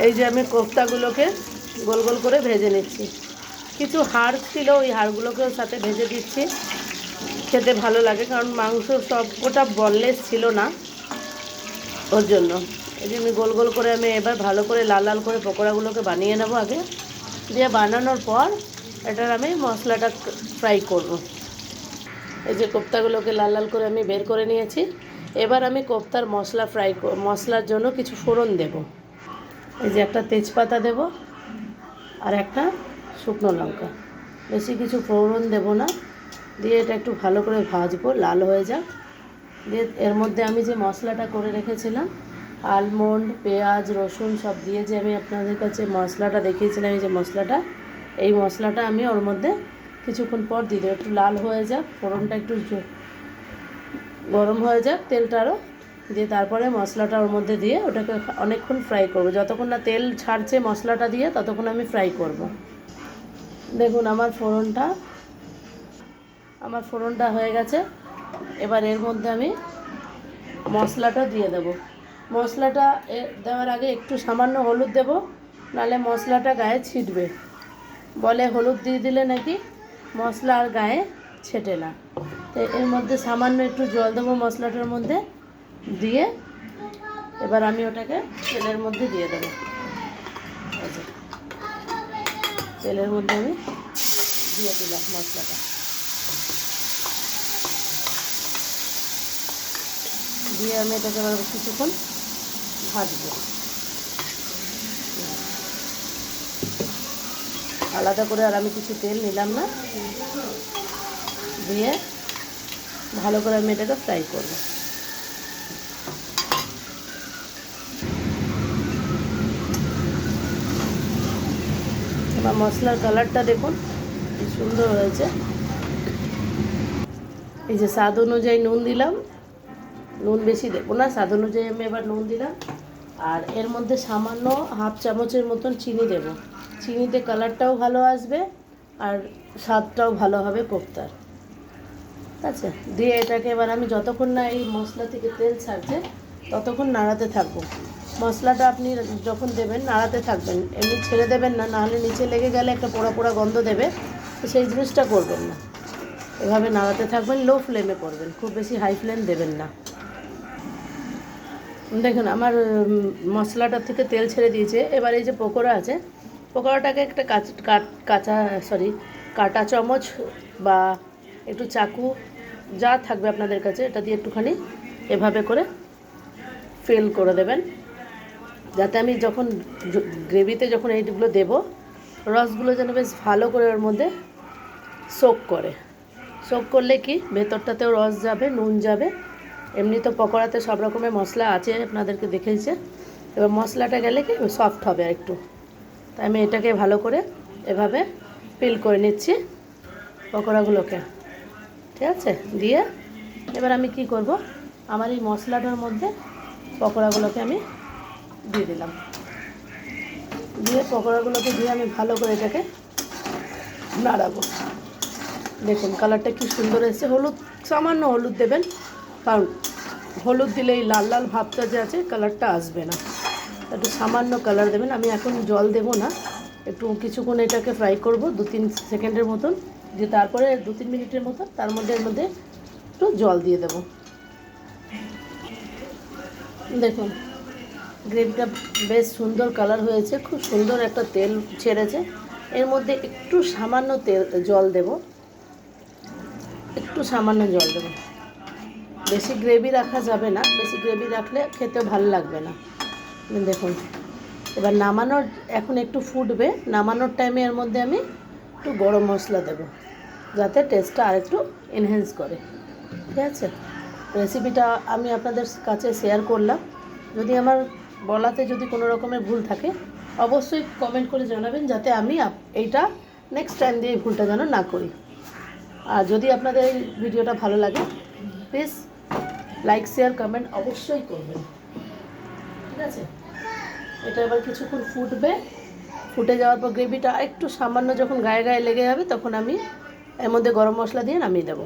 এই যে আমি কোফতাগুলোকে গোল গোল করে ভেজে নিচ্ছি। কিছু হাড় ছিল, ওই হাড়গুলোকে ওর সাথে ভেজে দিচ্ছি, খেতে ভালো লাগে, কারণ মাংস সব ওটা বনলেস ছিল না, ওর জন্য। এই যে আমি গোল গোল করে আমি এবার ভালো করে লাল লাল করে পকোড়াগুলোকে বানিয়ে নেবো আগে, দিয়ে বানানোর পর এটার আমি মশলাটা ফ্রাই করব। এই যে কোফতাগুলোকে লাল লাল করে আমি বের করে নিয়েছি। এবার আমি কোফতার মশলার জন্য কিছু ফোড়ন দেব। এই যে একটা তেজপাতা দেব আর একটা শুকনো লঙ্কা, বেশি কিছু ফোড়ন দেব না। দিয়ে এটা একটু ভালো করে ভাজবো, লাল হয়ে যাক। দিয়ে এর মধ্যে আমি যে মশলাটা করে রেখেছিলাম, আলমন্ড, পেঁয়াজ, রসুন সব দিয়ে যে আমি আপনাদের কাছে মশলাটা দেখিয়েছিলাম, এই যে মশলাটা, এই মশলাটা আমি ওর মধ্যে কিছুক্ষণ পর দিয়ে দেবো। একটু লাল হয়ে যাক, ফোড়নটা একটু গরম হয়ে যাক, তেলটা আরও দিয়ে তারপরে মশলাটা ওর মধ্যে দিয়ে ওটাকে অনেকক্ষণ ফ্রাই করব। যতক্ষণ না তেল ছাড়ছে মশলাটা দিয়ে ততক্ষণ আমি ফ্রাই করব। দেখুন আমার ফোড়নটা হয়ে গেছে। এবার এর মধ্যে আমি মশলাটা দিয়ে দেব। মশলাটা দেওয়ার আগে একটু সামান্য হলুদ দেব, নাহলে মশলাটা গায়ে ছিটবে। বলে হলুদ দিয়ে দিলে নাকি মশলা আর গায়ে ছেটে না। তো এর মধ্যে সামান্য একটু জল দেবো মশলাটার মধ্যে দিয়ে, এবার আমি ওটাকে তেলের মধ্যে দিয়ে দেবো। তেলের মধ্যে আমি দিয়ে দিলাম মশলাটা, দিয়ে আমি এটাকে আবার কিছুক্ষণ ভাজবো। আলাদা করে আর আমি কিছু তেল নিলাম না, দিয়ে ভালো করে আমি এটাকে ফ্রাই করব। আমার মশলার কালারটা দেখুন কি সুন্দর হয়েছে। এই যে স্বাদ অনুযায়ী নুন দিলাম, নুন বেশি দেবো না, স্বাদ অনুযায়ী আমি এবার নুন দিলাম। আর এর মধ্যে সামান্য হাফ চামচের মতন চিনি দেব। চিনিতে কালারটাও ভালো আসবে আর স্বাদটাও ভালো হবে কোফতার। ঠিক আছে, দিয়ে এটাকে এবার আমি যতক্ষণ না এই মশলা থেকে তেল ছাড়ছে ততক্ষণ নাড়াতে থাকবো। মশলাটা আপনি যখন দেবেন নাড়াতে থাকবেন, এমনি ছেড়ে দেবেন না, নাহলে নিচে লেগে গেলে একটা পোড়া পোড়া গন্ধ দেবে, তো সেই জিনিসটা করবেন না। এভাবে নাড়াতে থাকবেন, লো ফ্লেমে করবেন, খুব বেশি হাই ফ্লেম দেবেন না। দেখুন আমার মশলাটার থেকে তেল ছেড়ে দিয়েছে। এবার এই যে পকোড়া আছে, পকোড়াটাকে একটা কাটা চামচ বা একটু চাকু যা থাকবে আপনাদের কাছে, এটা দিয়ে একটুখানি এভাবে করে ফিল করে দেবেন, যাতে আমি যখন গ্রেভিতে যখন এইগুলো দেবো, রসগুলো যেন বেশ ভালো করে ওর মধ্যে সোক করলে কি ভেতরটাতেও রস যাবে, নুন যাবে। এমনি তো পকোড়াতে সব রকমের মশলা আছে, আপনাদেরকে দেখেইছে। এবার মশলাটা গেলে কি সফট হবে একটু, তাই আমি এটাকে ভালো করে এভাবে ফিল করে নিচ্ছি পকোড়াগুলোকে। ঠিক আছে, দিয়ে এবার আমি কি করব, আমার এই মশলাটার মধ্যে পকোড়াগুলোকে আমি দিয়ে দিলাম। দিয়ে পকোড়াগুলোকে দিয়ে আমি ভালো করে এটাকে নাড়াবো। দেখুন কালারটা কি সুন্দর এসেছে। সামান্য হলুদ দেবেন, কারণ হলুদ দিলে এই লাল লাল ভাবটা যে আছে কালারটা আসবে না, একটু সামান্য কালার দেবেন। আমি এখন জল দেব না, একটু কিছুক্ষণ এটাকে ফ্রাই করব 2-3 সেকেন্ডের মতন, দিয়ে তারপরে 2-3 মিনিটের মতন এর মধ্যে একটু জল দিয়ে দেব। দেখুন গ্রেভিটা বেশ সুন্দর কালার হয়েছে, খুব সুন্দর একটা তেল ছেড়েছে। এর মধ্যে একটু সামান্য জল দেব, একটু সামান্য জল দেব। বেশি গ্রেভি রাখা যাবে না, বেশি গ্রেভি রাখলে খেতে ভালো লাগবে না। দেখুন এবার এখন একটু ফুটবে, নামানোর টাইমে এর মধ্যে আমি একটু গরম মশলা দেব, যাতে টেস্টটা আরেকটু এনহ্যান্স করে। ঠিক আছে, রেসিপিটা আমি আপনাদের কাছে শেয়ার করলাম। যদি আমার বলাতে যদি কোনো রকমের ভুল থাকে অবশ্যই কমেন্ট করে জানাবেন, যাতে আমি এইটা নেক্সট টাইম দিয়ে এই ভুলটা যেন না করি। আর যদি আপনাদের এই ভিডিওটা ভালো লাগে প্লিজ লাইক, শেয়ার, কমেন্ট অবশ্যই করবেন। ঠিক আছে, এটা এবার কিছুক্ষণ ফুটবে, ফুটে যাওয়ার পর গ্রেভিটা একটু সামান্য যখন গায়ে গায়ে লেগে যাবে তখন আমি এর মধ্যে গরম মশলা দিয়ে নামিয়ে দেবো।